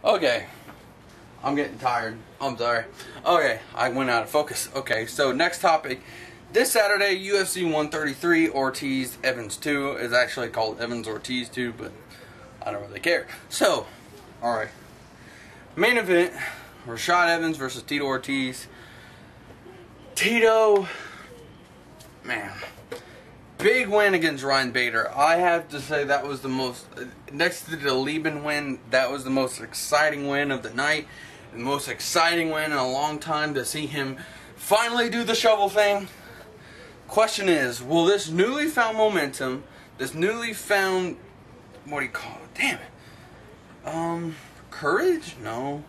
Okay, I'm getting tired. I'm sorry. Okay, I went out of focus. Okay, so next topic. This Saturday, UFC 133, Ortiz, Evans 2. Is actually called Evans Ortiz 2, but I don't really care. So, alright. Main event, Rashad Evans versus Tito Ortiz. Tito, man, big win against Ryan Bader. I have to say that was the most, next to the Lieben win, that was the most exciting win of the night. The most exciting win in a long time to see him finally do the shovel thing. Question is, will this newly found momentum, this newly found, what do you call it? Damn it. Courage? No.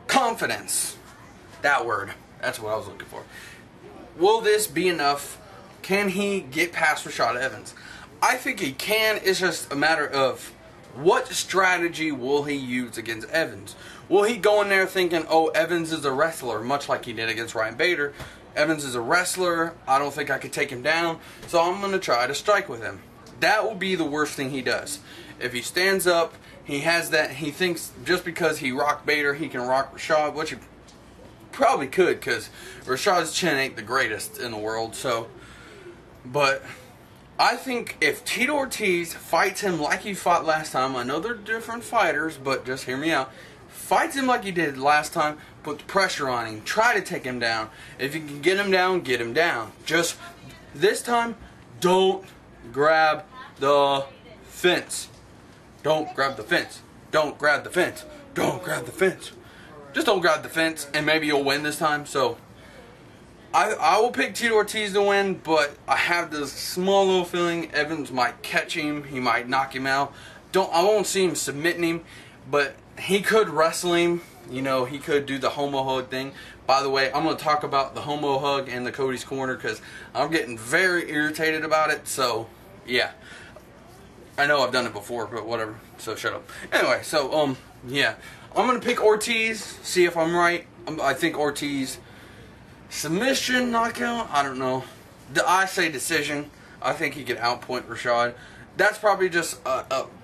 Confidence. That word. That's what I was looking for. Will this be enough? Can he get past Rashad Evans? I think he can. It's just a matter of what strategy will he use against Evans? Will he go in there thinking, oh, Evans is a wrestler, much like he did against Ryan Bader. Evans is a wrestler. I don't think I could take him down, so I'm going to try to strike with him. That will be the worst thing he does. If he stands up, he has that, he thinks just because he rocked Bader, he can rock Rashad, which he probably could, because Rashad's chin ain't the greatest in the world, so. But I think if Tito Ortiz fights him like he fought last time, I know they're different fighters, but just hear me out. Fights him like he did last time, put the pressure on him, try to take him down. If you can get him down, get him down. Just this time, don't grab the fence. Don't grab the fence. Don't grab the fence. Don't grab the fence. Just don't grab the fence, and maybe you'll win this time. So I will pick Tito Ortiz to win, but I have this small little feeling Evans might catch him. He might knock him out. I won't see him submitting him, but he could wrestle him. You know, he could do the homo hug thing. By the way, I'm going to talk about the homo hug in the Cody's Corner because I'm getting very irritated about it. So, yeah. I know I've done it before, but whatever. So, shut up. Anyway, so, yeah. I'm going to pick Ortiz, see if I'm right. I think Ortiz, submission, knockout, I don't know. I say decision. I think he could outpoint Rashad. That's probably just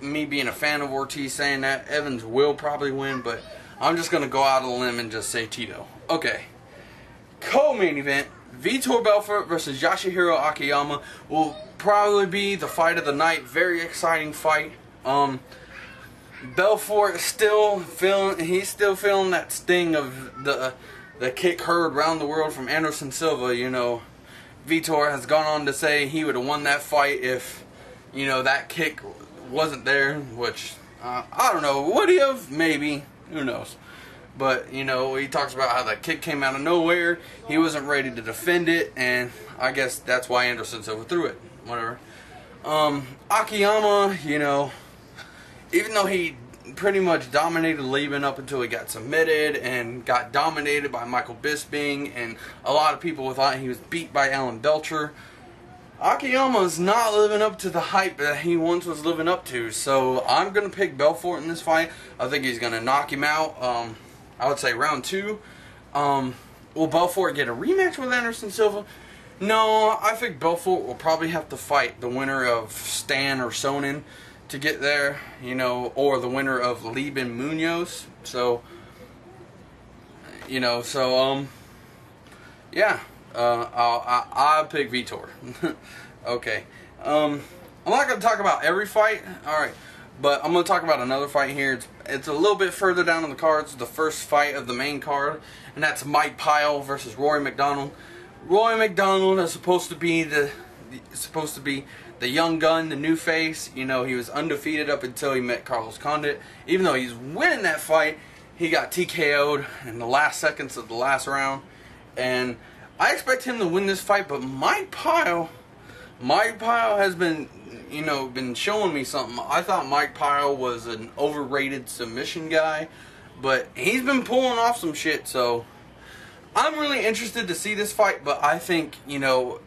me being a fan of Ortiz saying that. Evans will probably win, but I'm just going to go out on a limb and just say Tito. Okay. Co-main event, Vitor Belfort versus Yasuhiro Akiyama will probably be the fight of the night. Very exciting fight. Belfort is still feeling that sting of the kick heard around the world from Anderson Silva. You know, Vitor has gone on to say he would have won that fight if, you know, that kick wasn't there, which, I don't know, would he have? Maybe. Who knows? But, you know, he talks about how that kick came out of nowhere. He wasn't ready to defend it, and I guess that's why Anderson Silva threw it. Whatever. Akiyama, you know, even though he pretty much dominated Lieben up until he got submitted and got dominated by Michael Bisping, and a lot of people thought he was beat by Alan Belcher, Akiyama's not living up to the hype that he once was living up to. So I'm going to pick Belfort in this fight. I think he's going to knock him out. I would say round 2. Will Belfort get a rematch with Anderson Silva? No, I think Belfort will probably have to fight the winner of Stan or Sonnen to get there, you know, or the winner of Lieben Munoz. So, you know, so, yeah. I'll pick Vitor. Okay. I'm not going to talk about every fight. Alright. But I'm going to talk about another fight here. It's a little bit further down on the card. It's the first fight of the main card. And that's Mike Pyle versus Rory McDonald. Rory McDonald is supposed to be the young gun, the new face. You know, he was undefeated up until he met Carlos Condit. Even though he's winning that fight, he got TKO'd in the last seconds of the last round. And I expect him to win this fight, but Mike Pyle has been, you know, been showing me something. I thought Mike Pyle was an overrated submission guy, but he's been pulling off some shit, so I'm really interested to see this fight, but I think, you know,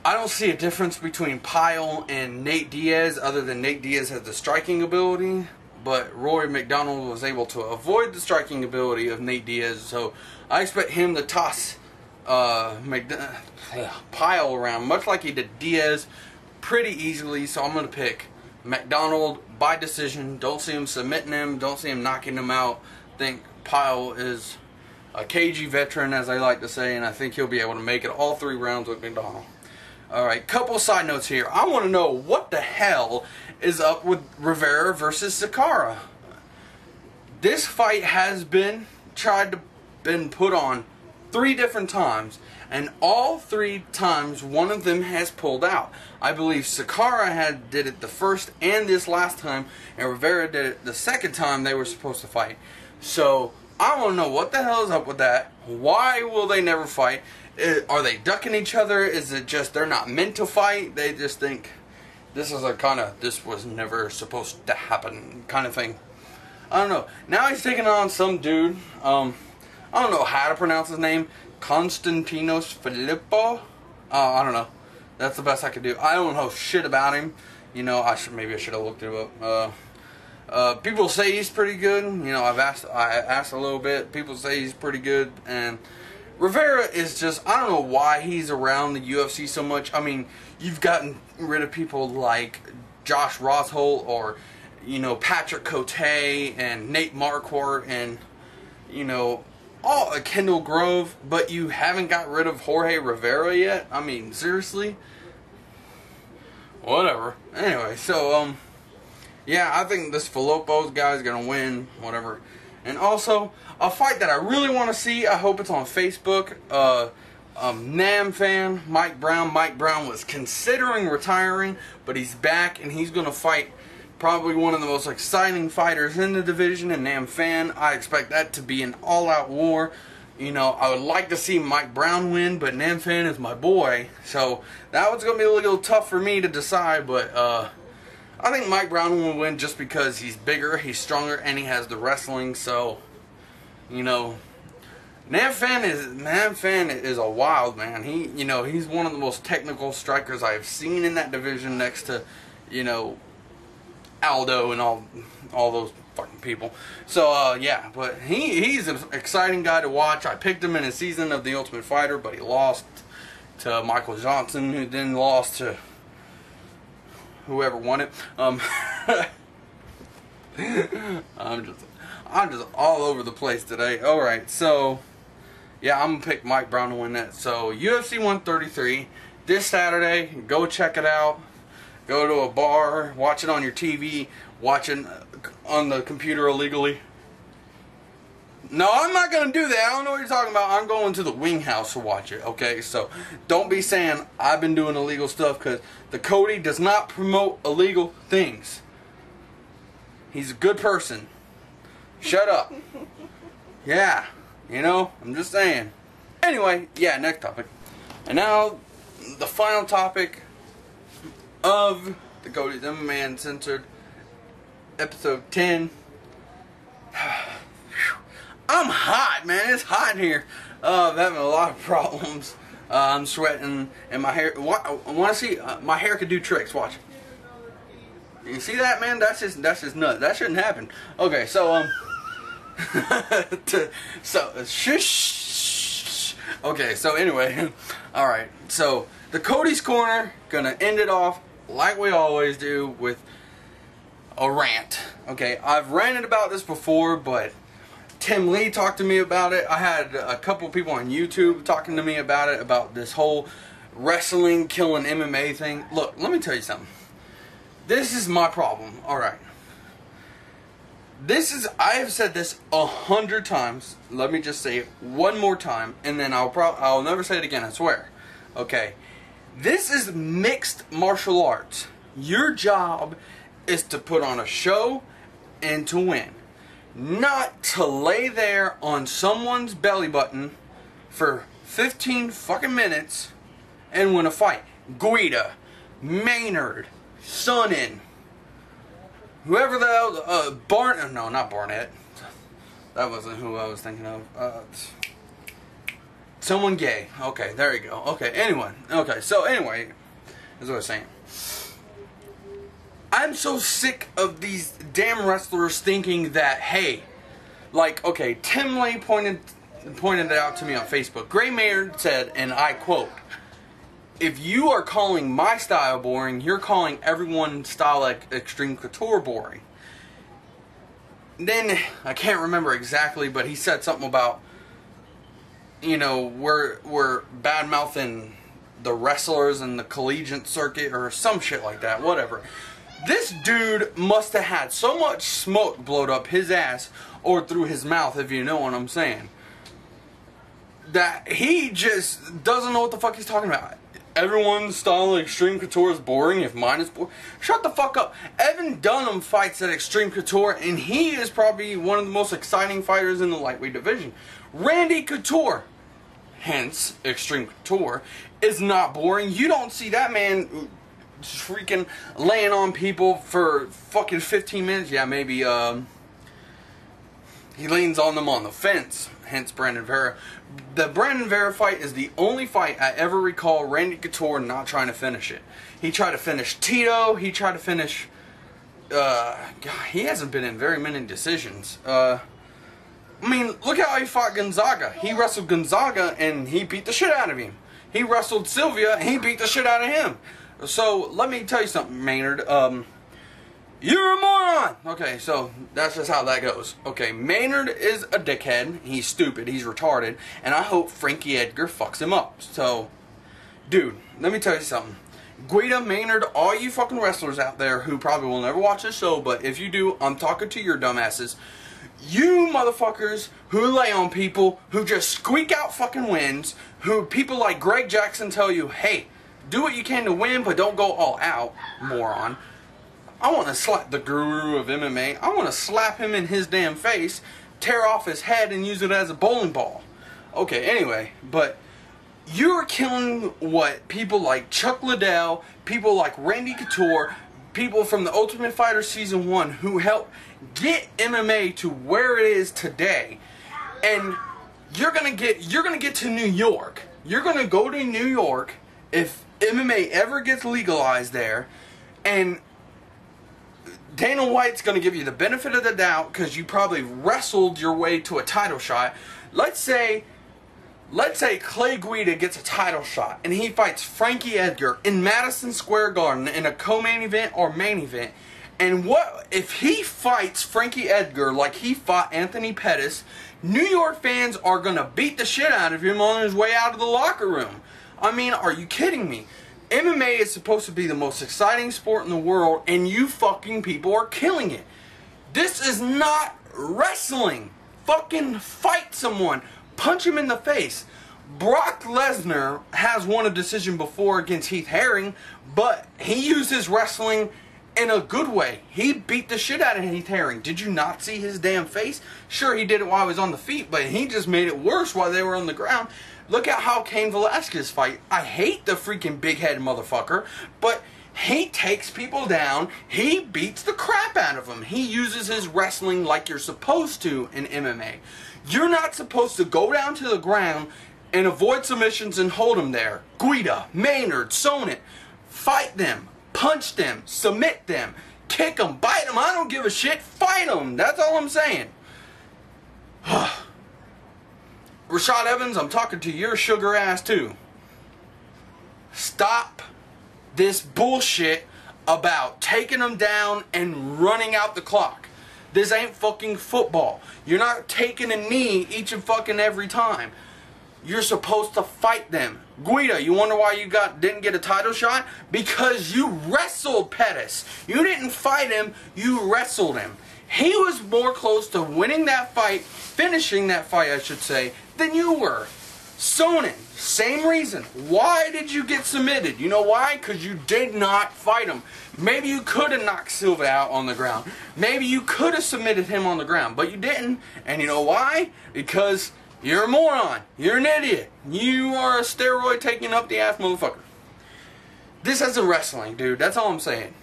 I don't see a difference between Pyle and Nate Diaz other than Nate Diaz has the striking ability. But Rory McDonald was able to avoid the striking ability of Nate Diaz, so I expect him to toss Pyle around, much like he did Diaz, pretty easily. So I'm going to pick McDonald by decision. Don't see him submitting him. Don't see him knocking him out. Think Pyle is a cagey veteran, as I like to say, and I think he'll be able to make it all 3 rounds with McDonald. Alright, couple side notes here. I want to know what the hell is up with Rivera versus Sakara. This fight has been been put on 3 different times, and all 3 times one of them has pulled out. I believe Sakara did it the first and this last time, and Rivera did it the second time they were supposed to fight. So I want to know what the hell is up with that. Why will they never fight? Are they ducking each other? Is it just they're not meant to fight? They just think this is a kind of, this was never supposed to happen kind of thing. I don't know. Now he's taking on some dude. I don't know how to pronounce his name. Konstantinos Filippo. I don't know. That's the best I could do. I don't know shit about him. You know, maybe I should have looked him up. People say he's pretty good. You know, I asked a little bit. People say he's pretty good, and Rivera is just, I don't know why he's around the UFC so much. I mean, you've gotten rid of people like Josh Rosholt, or, you know, Patrick Cote and Nate Marquardt, and, you know, Kendall Grove, but you haven't got rid of Jorge Rivera yet? I mean, seriously? Whatever. Anyway, so, yeah, I think this Filippo's guy is going to win, whatever. And also, a fight that I really want to see, I hope it's on Facebook, Nam fan, Mike Brown. Mike Brown was considering retiring, but he's back, and he's going to fight probably one of the most exciting fighters in the division, and Nam fan. I expect that to be an all-out war. You know, I would like to see Mike Brown win, but Nam fan is my boy, so that one's going to be a little tough for me to decide, but I think Mike Brown will win just because he's bigger, he's stronger, and he has the wrestling. So, you know, Nam fan is a wild man. You know, he's one of the most technical strikers I've seen in that division, next to, you know, Aldo and all those fucking people. So yeah, but he's an exciting guy to watch. I picked him in a season of The Ultimate Fighter, but he lost to Michael Johnson, who then lost to whoever won it. I'm just all over the place today. Alright, so yeah, I'm gonna pick Mike Brown to win that. So UFC 133 this Saturday, go check it out. Go to a bar, watch it on your TV, watch it on the computer illegally. No, I'm not going to do that. I don't know what you're talking about. I'm going to the Wing House to watch it, okay? So don't be saying I've been doing illegal stuff, because the Cody does not promote illegal things. He's a good person. Shut up. Yeah, you know, I'm just saying. Anyway, yeah, next topic. And now, the final topic of the Cody's MMA Uncensored, episode 10. I'm hot, man. It's hot in here. I'm having a lot of problems. I'm sweating, and my hair. I want to see. My hair could do tricks. Watch. You see that, man? That's just nuts. That shouldn't happen. Okay, so shush. Okay, so anyway, all right. So the Cody's Corner gonna end it off like we always do with a rant. Okay, I've ranted about this before, but Tim Lee talked to me about it. I had a couple people on YouTube talking to me about it, about this whole wrestling killing MMA thing. Look, let me tell you something. This is my problem. Alright. I have said this 100 times. Let me just say it one more time, and then I'll never say it again, I swear. Okay. This is mixed martial arts. Your job is to put on a show and to win. Not to lay there on someone's belly button for 15 fucking minutes and win a fight. Guida, Maynard, Sonnen, whoever the hell, no, not Barnett. That wasn't who I was thinking of. Someone gay. Okay, there you go. Okay, anyone. Okay, so anyway, that's what I was saying. I'm so sick of these damn wrestlers thinking that, hey, like, okay, Tim Lee pointed it out to me on Facebook. Gray Maynard said, and I quote, if you are calling my style boring, you're calling everyone's style like Extreme Couture boring. Then, I can't remember exactly, but he said something about, you know, we're bad-mouthing the wrestlers in the collegiate circuit or some shit like that, whatever. This dude must have had so much smoke blowed up his ass or through his mouth, if you know what I'm saying, that he just doesn't know what the fuck he's talking about. Everyone's style of Extreme Couture is boring if mine is boring. Shut the fuck up. Evan Dunham fights at Extreme Couture, and he is probably one of the most exciting fighters in the lightweight division. Randy Couture, hence Extreme Couture, is not boring. You don't see that man freaking laying on people for fucking 15 minutes. Yeah, maybe he leans on them on the fence, hence Brandon Vera. The Brandon Vera fight is the only fight I ever recall Randy Couture not trying to finish it. He tried to finish Tito. He tried to finish... God, he hasn't been in very many decisions. I mean, look how he fought Gonzaga. He wrestled Gonzaga and he beat the shit out of him. He wrestled Sylvia and he beat the shit out of him. So, let me tell you something, Maynard. You're a moron! Okay, so that's just how that goes. Okay, Maynard is a dickhead. He's stupid. He's retarded. And I hope Frankie Edgar fucks him up. So, dude, let me tell you something. Guida, Maynard, all you fucking wrestlers out there who probably will never watch this show, but if you do, I'm talking to your dumbasses. You motherfuckers who lay on people, who just squeak out fucking wins, who people like Greg Jackson tell you, hey, do what you can to win, but don't go all out, moron. I want to slap the guru of MMA. I want to slap him in his damn face, tear off his head, and use it as a bowling ball. Okay, anyway, but you're killing what people like Chuck Liddell, people like Randy Couture, people from the Ultimate Fighter Season 1 who helped get MMA to where it is today. And you're gonna get to New York. You're gonna go to New York if MMA ever gets legalized there, and Dana White's going to give you the benefit of the doubt because you probably wrestled your way to a title shot. Let's say Clay Guida gets a title shot and he fights Frankie Edgar in Madison Square Garden in a co-main event or main event. And what if he fights Frankie Edgar like he fought Anthony Pettis? New York fans are going to beat the shit out of him on his way out of the locker room. I mean, are you kidding me? MMA is supposed to be the most exciting sport in the world, and you fucking people are killing it. This is not wrestling. Fucking fight someone. Punch him in the face. Brock Lesnar has won a decision before against Heath Herring, but he used his wrestling in a good way. He beat the shit out of Heath Herring. Did you not see his damn face? Sure, he did it while he was on the feet, but he just made it worse while they were on the ground. Look at how Cain Velasquez fight. I hate the freaking big-headed motherfucker, but he takes people down. He beats the crap out of them. He uses his wrestling like you're supposed to in MMA. You're not supposed to go down to the ground and avoid submissions and hold them there. Guida, Maynard, Sonnen, fight them, punch them, submit them, kick them, bite them. I don't give a shit. Fight them. That's all I'm saying. Rashad Evans, I'm talking to your sugar ass too. Stop this bullshit about taking them down and running out the clock. This ain't fucking football. You're not taking a knee each and fucking every time. You're supposed to fight them. Guida, you wonder why you didn't get a title shot? Because you wrestled Pettis. You didn't fight him, you wrestled him. He was more close to winning that fight, finishing that fight, I should say, than you were. Sonnen, same reason. Why did you get submitted? You know why? Because you did not fight him. Maybe you could have knocked Silva out on the ground. Maybe you could have submitted him on the ground, but you didn't. And you know why? Because you're a moron. You're an idiot. You are a steroid taking up the ass motherfucker. This isn't wrestling, dude. That's all I'm saying.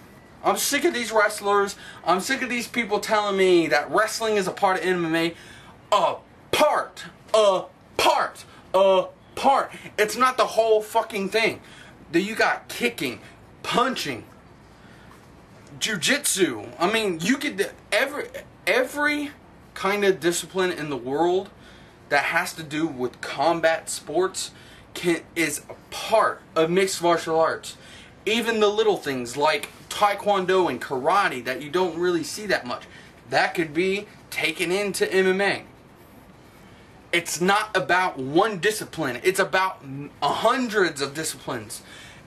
I'm sick of these wrestlers. I'm sick of these people telling me that wrestling is a part of MMA. A part. It's not the whole fucking thing. You got kicking, punching, jiu-jitsu. I mean, you could every kind of discipline in the world that has to do with combat sports is a part of mixed martial arts. Even the little things like taekwondo and karate that you don't really see that much, that could be taken into MMA. It's not about one discipline. It's about hundreds of disciplines.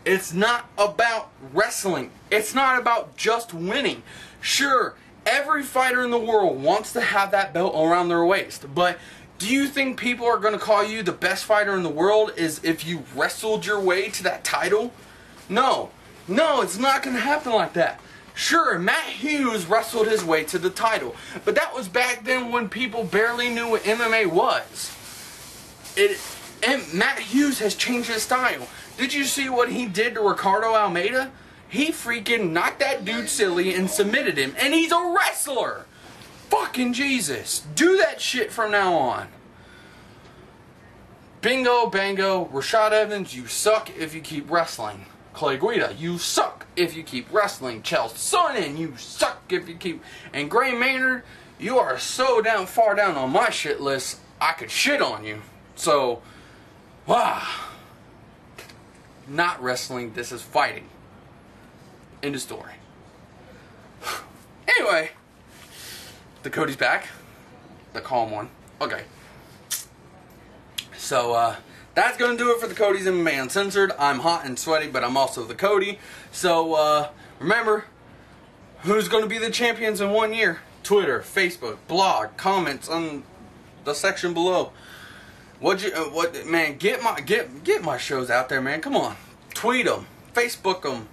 It's not about wrestling. It's not about just winning. Sure, every fighter in the world wants to have that belt around their waist, but do you think people are going to call you the best fighter in the world is if you wrestled your way to that title? No. No, it's not going to happen like that. Sure, Matt Hughes wrestled his way to the title, but that was back then when people barely knew what MMA was. And Matt Hughes has changed his style. Did you see what he did to Ricardo Almeida? He freaking knocked that dude silly and submitted him, and he's a wrestler! Fucking Jesus. Do that shit from now on. Bingo, bango. Rashad Evans, you suck if you keep wrestling. Clay Guida, you suck if you keep wrestling. Chael Sonnen, you suck if you keep... And Gray Maynard, you are so far down on my shit list, I could shit on you. So, wow. Not wrestling, this is fighting. End of story. Anyway, the Cody's back. The calm one. Okay. So, that's going to do it for the Cody's MMA Uncensored. I'm hot and sweaty, but I'm also the Cody. So, remember, who's going to be the champions in 1 year? Twitter, Facebook, blog, comments on the section below. Man, get my shows out there, man. Come on. Tweet them, Facebook them,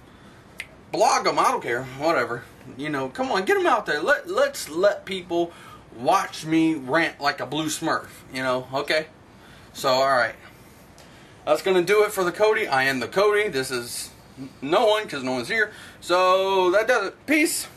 blog them, I don't care, whatever. You know, come on, get them out there. Let's let people watch me rant like a blue smurf, you know, okay? So, alright. That's going to do it for the Cody. I am the Cody. This is no one, because no one's here. So, that does it. Peace.